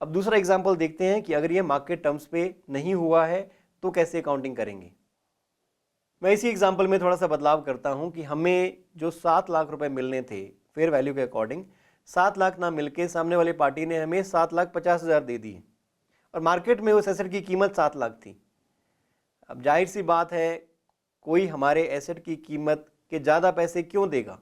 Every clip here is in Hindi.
अब दूसरा एग्जाम्पल देखते हैं कि अगर ये मार्केट टर्म्स पे नहीं हुआ है तो कैसे अकाउंटिंग करेंगे। मैं इसी एग्जाम्पल में थोड़ा सा बदलाव करता हूं कि हमें जो 7 लाख रुपए मिलने थे फेयर वैल्यू के अकॉर्डिंग, 7 लाख ना मिलके सामने वाली पार्टी ने हमें 7,50,000 दे दी और मार्केट में उस एसेट की कीमत 7 लाख थी। अब जाहिर सी बात है, कोई हमारे एसेट की कीमत के ज़्यादा पैसे क्यों देगा?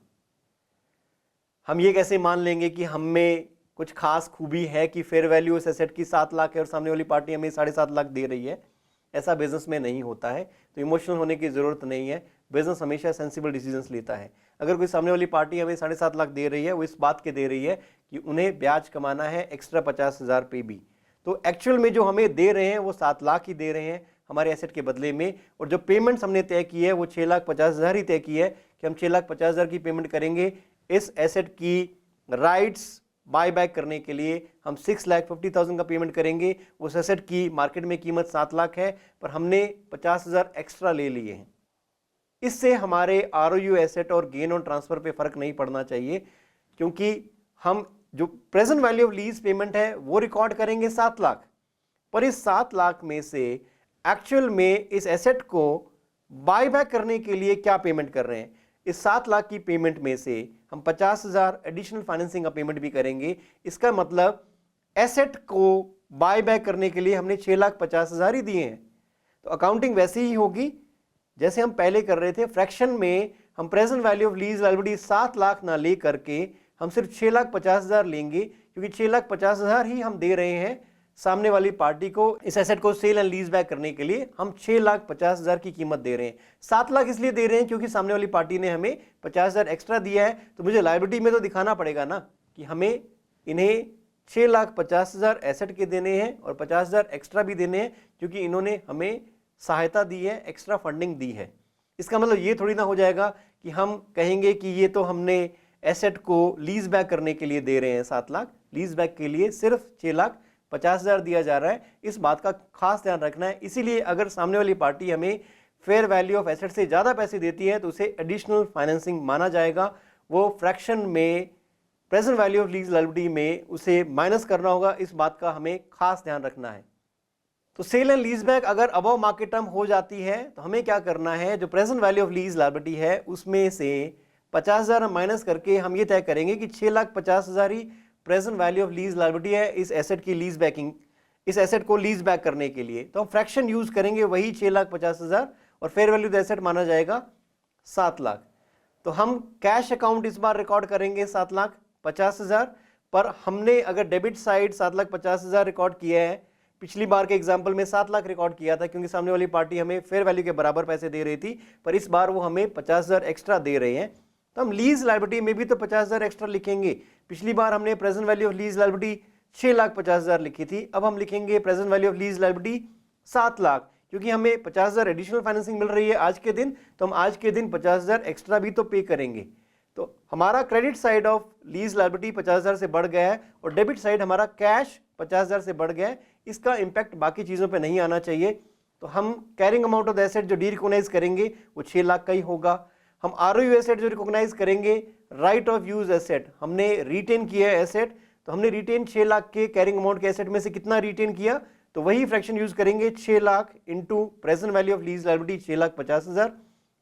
हम ये कैसे मान लेंगे कि हमें कुछ खास खूबी है कि फेयर वैल्यू उस एसेट की 7 लाख है और सामने वाली पार्टी हमें 7.5 लाख दे रही है? ऐसा बिजनेस में नहीं होता है, तो इमोशनल होने की ज़रूरत नहीं है। बिजनेस हमेशा सेंसिबल डिसीजंस लेता है। अगर कोई सामने वाली पार्टी हमें 7.5 लाख दे रही है, वो इस बात के दे रही है कि उन्हें ब्याज कमाना है एक्स्ट्रा 50,000 पे भी, तो एक्चुअल में जो हमें दे रहे हैं वो 7 लाख ही दे रहे हैं हमारे एसेट के बदले में। और जो पेमेंट्स हमने तय की है वो 6,50,000 ही तय की है कि हम 6,50,000 की पेमेंट करेंगे इस एसेट की राइट्स बाय बैक करने के लिए। हम 6,50,000 का पेमेंट करेंगे। उस एसेट की मार्केट में कीमत 7 लाख है, पर हमने 50,000 एक्स्ट्रा ले लिए हैं। इससे हमारे ROU एसेट और गेन ऑन ट्रांसफर पे फर्क नहीं पड़ना चाहिए, क्योंकि हम जो present value of lease payment है वो रिकॉर्ड करेंगे 7 लाख, पर इस 7 लाख में से एक्चुअल में इस एसेट को बाय बैक करने के लिए क्या पेमेंट कर रहे हैं, इस 7 लाख की पेमेंट में से हम 50,000 एडिशनल फाइनेंसिंग का पेमेंट भी करेंगे। इसका मतलब एसेट को बाय बैक करने के लिए हमने 6,50,000 ही दिए हैं। तो अकाउंटिंग वैसे ही होगी जैसे हम पहले कर रहे थे। फ्रैक्शन में हम present value of lease liability 7 lakh ना ले करके हम सिर्फ 6,50,000 लेंगे, क्योंकि 6,50,000 ही हम दे रहे हैं सामने वाली पार्टी को इस एसेट को सेल एंड लीज बैक करने के लिए। हम 6,50,000 की कीमत दे रहे हैं। 7 लाख इसलिए दे रहे हैं क्योंकि सामने वाली पार्टी ने हमें 50,000 एक्स्ट्रा दिया है, तो मुझे लायबिलिटी में तो दिखाना पड़ेगा ना कि हमें इन्हें 6,50,000 एसेट के देने हैं और 50,000 एक्स्ट्रा भी देने हैं, क्योंकि इन्होंने हमें सहायता दी है, एक्स्ट्रा फंडिंग दी है। इसका मतलब ये थोड़ी ना हो जाएगा कि हम कहेंगे कि ये तो हमने एसेट को लीज बैक करने के लिए दे रहे हैं 7 लाख, लीज बैक के लिए सिर्फ 6,50,000 दिया जा रहा है। इस बात का खास ध्यान रखना है। इसीलिए अगर सामने वाली पार्टी हमें फेयर वैल्यू ऑफ एसेट से ज़्यादा पैसे देती है तो उसे एडिशनल फाइनेंसिंग माना जाएगा। वो फ्रैक्शन में present value of lease liability में उसे माइनस करना होगा। इस बात का हमें खास ध्यान रखना है। तो सेल एंड लीज बैक अगर अबव मार्केट टर्म हो जाती है तो हमें क्या करना है, जो present value of lease liability है उसमें से 50,000 माइनस करके हम ये तय करेंगे कि 6,50,000 ही present value of lease liability है इस एसेट की लीज बैकिंग, इस एसेट को लीज बैक करने के लिए। तो हम फ्रैक्शन यूज करेंगे वही 6,50,000 और फेयर वैल्यू ऑफ एसेट माना जाएगा 7 लाख। तो हम कैश अकाउंट इस बार रिकॉर्ड करेंगे 7,50,000, पर हमने अगर डेबिट साइड 7,50,000 रिकॉर्ड किया है, पिछली बार के एग्जाम्पल में 7 लाख रिकॉर्ड किया था क्योंकि सामने वाली पार्टी हमें फेयर वैल्यू के बराबर पैसे दे रही थी, पर इस बार वो हमें 50,000 एक्स्ट्रा दे रहे हैं, तो हम लीज लायबिलिटी में भी तो 50,000 एक्स्ट्रा लिखेंगे। पिछली बार हमने present value of lease liability 6,50,000 लिखी थी, अब हम लिखेंगे present value of lease liability 7 lakh, क्योंकि हमें 50,000 एडिशनल फाइनेंसिंग मिल रही है आज के दिन, तो हम आज के दिन 50,000 एक्स्ट्रा भी तो पे करेंगे। तो हमारा credit side of lease liability 50,000 से बढ़ गया है और डेबिट साइड हमारा कैश 50,000 से बढ़ गया है। इसका इंपैक्ट बाकी चीज़ों पे नहीं आना चाहिए। तो हम carrying amount of the asset जो डी रिकॉग्नाइज करेंगे वो 6 लाख का ही होगा। हम ROU एसेट जो रिकॉग्नाइज करेंगे, राइट ऑफ यूज एसेट, हमने रिटेन किया है एसेट, तो हमने रिटेन 6 लाख के कैरिंग अमाउंट के एसेट में से कितना रिटेन किया, तो वही फ्रैक्शन यूज करेंगे 6 lakh into present value of lease liability 6,50,000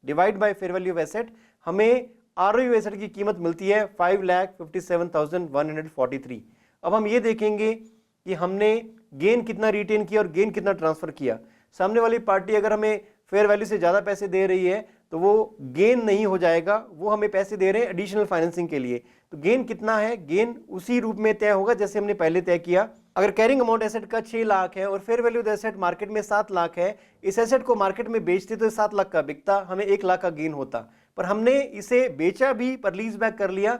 divide by fair value of asset. हमें ROU एसेट की कीमत मिलती है 5,57,143। अब हम ये देखेंगे कि हमने गेन कितना रिटेन किया और गेन कितना ट्रांसफर किया। सामने वाली पार्टी अगर हमें फेयर वैल्यू से ज़्यादा पैसे दे रही है तो वो गेन नहीं हो जाएगा, वो हमें पैसे दे रहे हैं एडिशनल फाइनेंसिंग के लिए। तो गेन कितना है, गेन उसी रूप में तय होगा जैसे हमने पहले तय किया। अगर कैरिंग अमाउंट एसेट का 6 लाख है और fair value of asset market में 7 लाख है, इस एसेट को मार्केट में बेचते तो 7 लाख का बिकता, हमें 1 लाख का गेन होता, पर हमने इसे बेचा भी पर लीज बैक कर लिया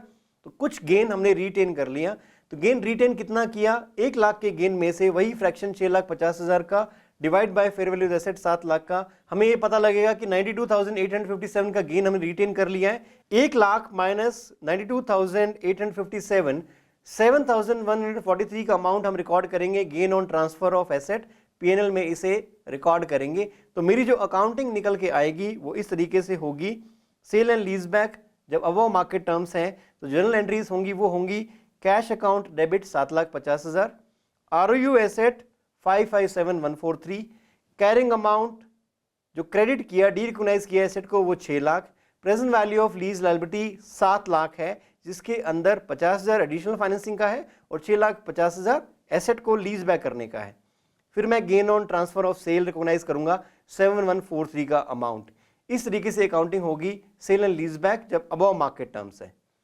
तो कुछ गेन हमने रिटेन कर लिया। तो गेन रिटेन कितना किया, 1 लाख के गेन में से वही फ्रैक्शन 6,50,000 का divide by fair value of asset 7 lakh का, हमें ये पता लगेगा कि 92,857 का गेन हमने रिटेन कर लिया है। 1 लाख माइनस 92,857, 7,143 का अमाउंट हम रिकॉर्ड करेंगे gain on transfer of asset, P&L में इसे रिकॉर्ड करेंगे। तो मेरी जो अकाउंटिंग निकल के आएगी वो इस तरीके से होगी। सेल एंड लीज बैक जब अबव मार्केट टर्म्स हैं तो जनरल एंट्रीज होंगी वो होंगी cash account debit 7,50,000, ROU asset 557143, carrying amount जो क्रेडिट किया, डी रिकॉग्नाइज किया एसेट को, वो 6 lakh. Present value of lease liability 7 lakh है, जिसके अंदर 50,000 एडिशनल फाइनेंसिंग का है और 6,50,000 एसेट को लीज बैक करने का है। फिर मैं gain on transfer of sale recognise करूंगा 7143 का अमाउंट। इस तरीके से अकाउंटिंग होगी सेल एंड लीज बैक जब अबव मार्केट टर्म्स है।